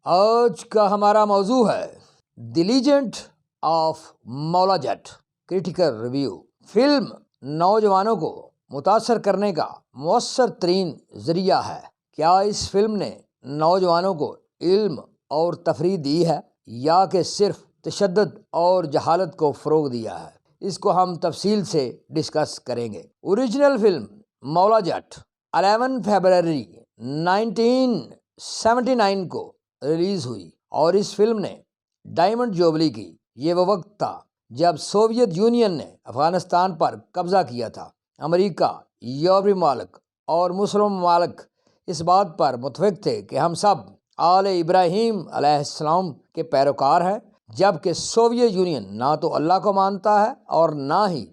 آج کا ہمارا موضوع ہے دی legend of Maula Jat, critical review. Film نوجوانوں کو متاثر کرنے کا مؤثر ترین ذریعہ ہے۔ کیا اس فلم نے نوجوانوں کو علم اور تفریح دی ہے یا کہ صرف تشدد اور جہالت کو فروغ دیا ہے؟ اس کو ہم تفصیل سے ڈسکس کریں گے۔ اوریجنل فلم مولا جٹ 11 فیبرری 1979 کو ریلیز ہوئی اور اس فلم نے ڈائمنڈ جوبلی کی۔ یہ وہ وقت تھا جب سوویت یونین نے افغانستان پر قبضہ کیا تھا۔ امریکہ، یورپی ممالک اور مسلم ممالک اس بات پر متفق تھے کہ ہم سب آل ابراہیم علیہ السلام کے پیروکار ہیں، جبکہ سوویت یونین نہ تو اللہ کو مانتا ہے اور نہ ہی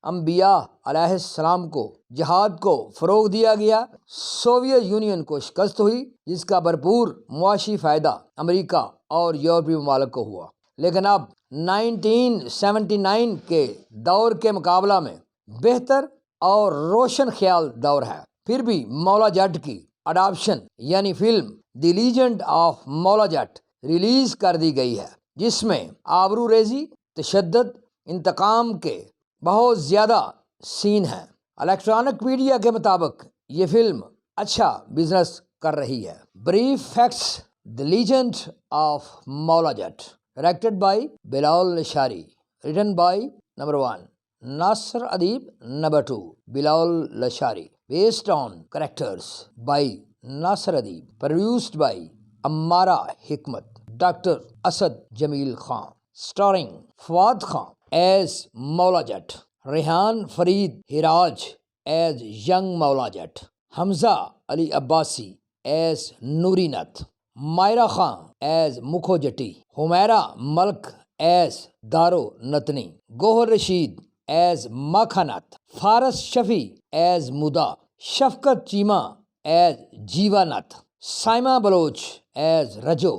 انبیاء علیہ السلام کو۔ جہاد کو فروغ دیا گیا۔ سوویت یونین کو شکست ہوئی، جس کا بھرپور معاشی فائدہ امریکہ اور یورپی ممالک کو ہوا۔ لیکن اب 1979 کے دور کے مقابلہ میں بہتر اور روشن خیال دور ہے۔ پھر بھی مولا جٹ کی اڈاپشن یعنی film the legend of Maula Jat release کر دی گئی ہے، جس میں آبرو ریزی، تشدد، انتقام کے بہت زیادہ سین ہیں۔ الیکٹرانک میڈیا کے مطابق یہ فلم اچھا بزنس کر رہی ہے۔ Brief facts: the legend of Maula Jatt, directed by Bilal Lashari, written by number 1 Nasir Adeeb, number 2 Bilal Lashari, based on characters by Nasir Adeeb, produced by Ammara Hikmat, doctor Asad Jamil Khan, starring Fawad Khan as Maula Jatt, Rehan Farid Haraj as young Maula Jatt, Hamza Ali Abbasi as Noori Natt, Mahira Khan as Mukkho Jatti, Humaima Malik as Daaro Nattni, Gauhar Rashid as ماکھا نتھ، فارس شفیع as Madda, Shafqat Cheema as Jeeva Natt, Saima Baloch as Rajjo,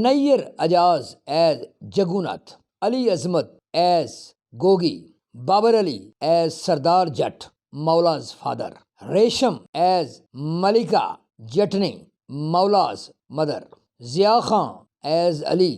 Nayyar Ejaz as Jaggo Natt, Ali Azmat as Gogi, Babar Ali as Sardar Jatt Maula's father, Resham as Malika Jattni Maula's mother, Zia Khan as Ali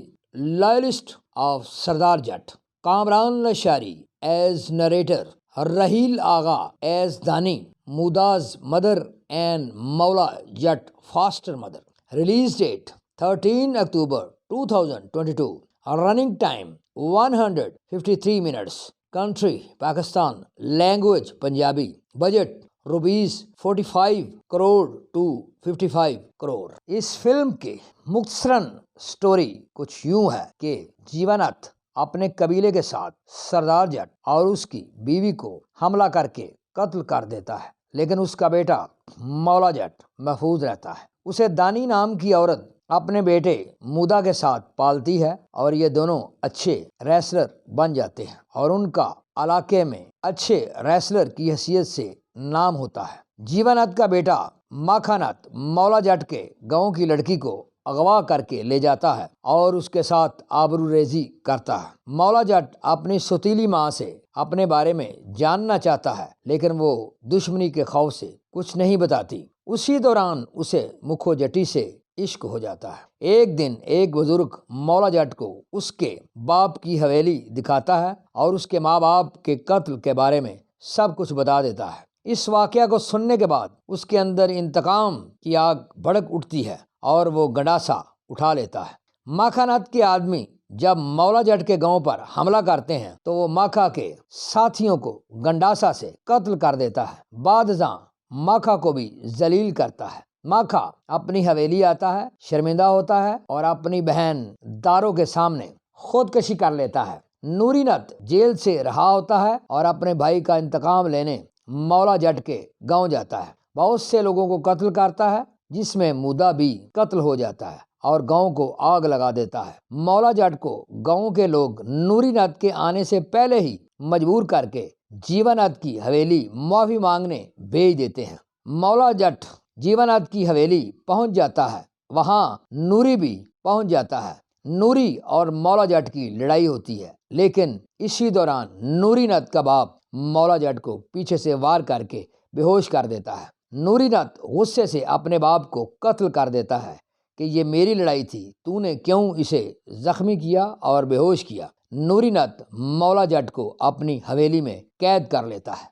loyalist of Sardar Jatt, Kamran Lashari as narrator, Raheel Agha as Dani Maula's mother and Maula Jatt foster mother. Release date 13 October 2022، running time 153 minutes, country Pakistan, language Punjabi, budget ₹45 crore to 55 crore. اس film کی مختصراً story کچھ یوں ہے کہ جیوا نتھ اپنے قبیلے کے ساتھ سردار جٹ اور اس کی بیوی کو حملہ کر کے قتل کر دیتا ہے، لیکن اس کا بیٹا مولا جٹ محفوظ رہتا ہے۔ اسے دانی نام کی عورت اپنے بیٹے مودا کے ساتھ پالتی ہے اور یہ دونوں اچھے ریسلر بن جاتے ہیں اور ان کا علاقے میں اچھے ریسلر کی حیثیت سے نام ہوتا ہے۔ جیوا نتھ کا بیٹا ماکھا نتھ مولا جٹ کے گاؤں کی لڑکی کو اغوا کر کے لے جاتا ہے اور اس کے ساتھ آبرو ریزی کرتا ہے۔ مولا جٹ اپنی سوتیلی ماں سے اپنے بارے میں جاننا چاہتا ہے، لیکن وہ دشمنی کے خوف سے کچھ نہیں بتاتی۔ اسی دوران اسے مکھو جٹی سے عشق ہو جاتا ہے۔ ایک دن ایک بزرگ مولا جٹ کو اس کے باپ کی حویلی دکھاتا ہے اور اس کے ماں باپ کے قتل کے بارے میں سب کچھ بتا دیتا ہے۔ اس واقعہ کو سننے کے بعد اس کے اندر انتقام کی آگ بھڑک اٹھتی ہے اور وہ گنڈاسا اٹھا لیتا ہے۔ ماکھا نتھ کے آدمی جب مولا جٹ کے گاؤں پر حملہ کرتے ہیں تو وہ ماکھا کے ساتھیوں کو گنڈاسا سے قتل کر دیتا ہے۔ بعد ازاں ماکھا کو بھی ذلیل کرتا ہے۔ ماکھا اپنی حویلی آتا ہے، شرمندہ ہوتا ہے اور اپنی بہن دارو کے سامنے خودکشی کر لیتا ہے۔ نوری نتھ جیل سے رہا ہوتا ہے اور اپنے بھائی کا انتقام لینے مولا جٹ کے گاؤں جاتا ہے۔ بہت سے لوگوں کو قتل کرتا ہے، جس میں مودا بھی قتل ہو جاتا ہے اور گاؤں کو آگ لگا دیتا ہے۔ مولا جٹ کو گاؤں کے لوگ نوری نتھ کے آنے سے پہلے ہی مجبور کر کے جیوا نتھ کی حویلی معافی مانگنے بھیج دیتے ہیں۔ مولا جٹ جیوا نتھ کی حویلی پہنچ جاتا ہے، وہاں نوری بھی پہنچ جاتا ہے۔ نوری اور مولا جٹ کی لڑائی ہوتی ہے، لیکن اسی دوران نوری نتھ کا باپ مولا جٹ کو پیچھے سے وار کر کے بے ہوش کر دیتا ہے۔ نوری نتھ غصے سے اپنے باپ کو قتل کر دیتا ہے۔ کہ یہ میری لڑائی تھی، تو نے کیوں اسے زخمی کیا اور بے ہوش کیا۔ نوری نت مولا جٹ کو اپنی حویلی میں قید کر لیتا ہے۔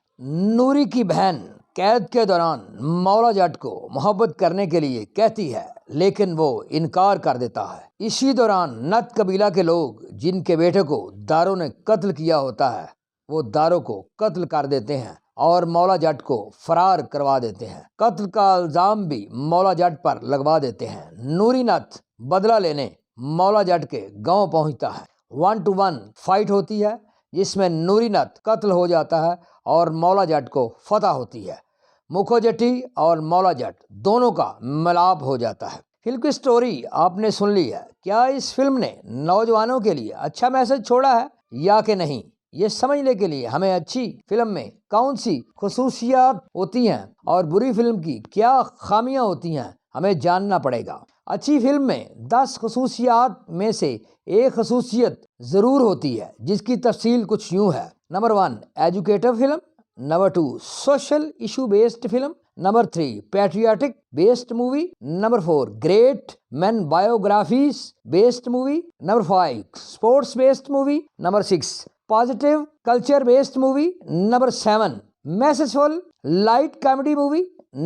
نوری کی بہن قید کے دوران مولا جٹ کو محبت کرنے کے لیے کہتی ہے، لیکن وہ انکار کر دیتا ہے۔ اسی دوران نت قبیلہ کے لوگ جن کے بیٹے کو دارو نے قتل کیا ہوتا ہے، وہ دارو کو قتل کر دیتے ہیں اور مولا جٹ کو فرار کروا دیتے ہیں۔ قتل کا الزام بھی مولا جٹ پر لگوا دیتے ہیں۔ نوری نت بدلہ لینے مولا جٹ کے گاؤں پہنچتا ہے۔ 1 to 1 فائٹ ہوتی ہے جس میں نوری نت قتل ہو جاتا ہے اور مولا جٹ کو فتح ہوتی ہے۔ مکھو جٹی اور مولا جٹ دونوں کا ملاپ ہو جاتا ہے۔ فلم کی سٹوری آپ نے سن لی ہے۔ کیا اس فلم نے نوجوانوں کے لیے اچھا میسج چھوڑا ہے یا کہ نہیں؟ یہ سمجھنے کے لیے ہمیں اچھی فلم میں کون سی خصوصیات ہوتی ہیں اور بری فلم کی کیا خامیاں ہوتی ہیں ہمیں جاننا پڑے گا۔ اچھی فلم میں 10 خصوصیات میں سے ایک خصوصیت ضرور ہوتی ہے جس کی تفصیل کچھ یوں ہے۔ Number 1 educative film, number 2 social issue based film, number 3 patriotic based movie, number 4 great man biographies based movie, number 5 sports based movie, number 6 positive culture based movie, number 7 messageful light comedy movie,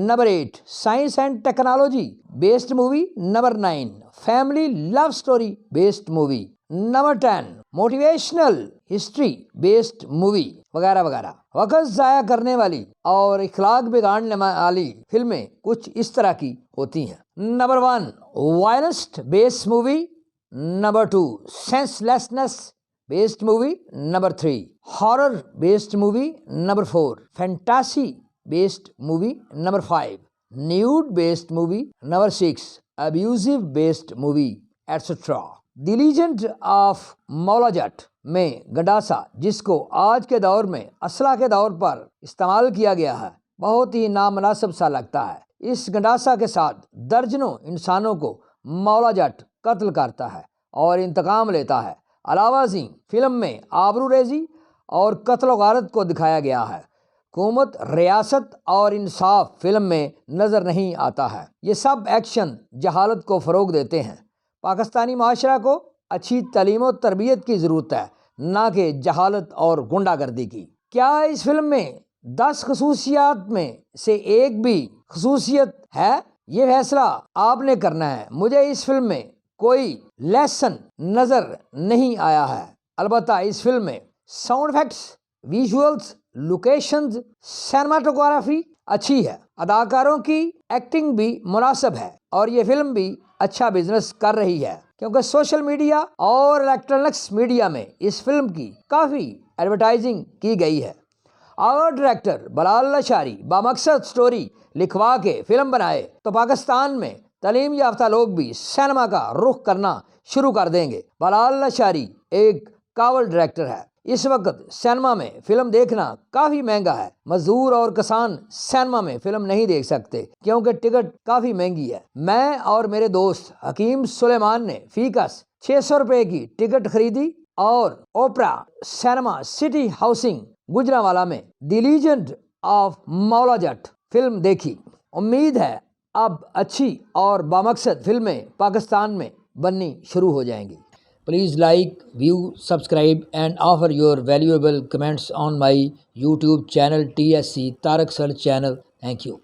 number 8 science and technology based movie, number 9 family love story based movie, number 10 motivational history based movie وغیرہ وغیرہ۔ وقت ضائع کرنے والی اور اخلاق بگاڑنے والی فلمیں کچھ اس طرح کی ہوتی ہیں۔ Number 1 violence based movie, number 2 sense licence based movie, number 3 horror based movie, number 4 fantasy based movie, number 5 nude based movie, number 6 abusive based movie etcetera. The legend of Maula Jatt میں گنڈاسا، جس کو آج کے دور میں اسلحہ کے طور پر استعمال کیا گیا ہے، بہت ہی نامناسب سا لگتا ہے۔ اس گنڈاسا کے ساتھ درجنوں انسانوں کو مولا جٹ قتل کرتا ہے اور انتقام لیتا ہے۔ علاوہ ازیں فلم میں آبرو ریزی اور قتل و غارت کو دکھایا گیا ہے۔ حکومت، ریاست اور انصاف فلم میں نظر نہیں آتا ہے۔ یہ سب ایکشن جہالت کو فروغ دیتے ہیں۔ پاکستانی معاشرہ کو اچھی تعلیم و تربیت کی ضرورت ہے، نہ کہ جہالت اور غنڈہ گردی کی۔ کیا اس فلم میں 10 خصوصیات میں سے ایک بھی خصوصیت ہے؟ یہ فیصلہ آپ نے کرنا ہے۔ مجھے اس فلم میں کوئی لیسن نظر نہیں آیا ہے۔ البتہ اس فلم میں sound effects, visuals, locations, cinematography اچھی ہے۔ اداکاروں کی ایکٹنگ بھی مناسب ہے اور یہ فلم بھی اچھا بزنس کر رہی ہے، کیونکہ سوشل میڈیا اور الیکٹرانکس میڈیا میں اس فلم کی کافی ایڈورٹائزنگ کی گئی ہے۔ اگر ڈائریکٹر بلال لاشاری بامقصد سٹوری لکھوا کے فلم بنائے تو پاکستان میں تعلیم یافتہ لوگ بھی سینما کا رخ کرنا شروع کر دیں گے۔ بلال لاشاری ایک قابل ڈائریکٹر ہے۔ اس وقت سینما میں فلم دیکھنا کافی مہنگا ہے۔ مزدور اور کسان سینما میں فلم نہیں دیکھ سکتے کیونکہ ٹکٹ کافی مہنگی ہے۔ میں اور میرے دوست حکیم سلیمان نے فی کس 600 روپے کی ٹکٹ خریدی اور اوپرا سینما سٹی ہاؤسنگ گجرانوالہ میں دی legend of Maula Jat film دیکھی۔ امید ہے اب اچھی اور بامقصد فلمیں پاکستان میں بننی شروع ہو جائیں گی۔ Please like, view, subscribe and offer your valuable comments on my YouTube channel TSC Tarak Search channel. Thank you.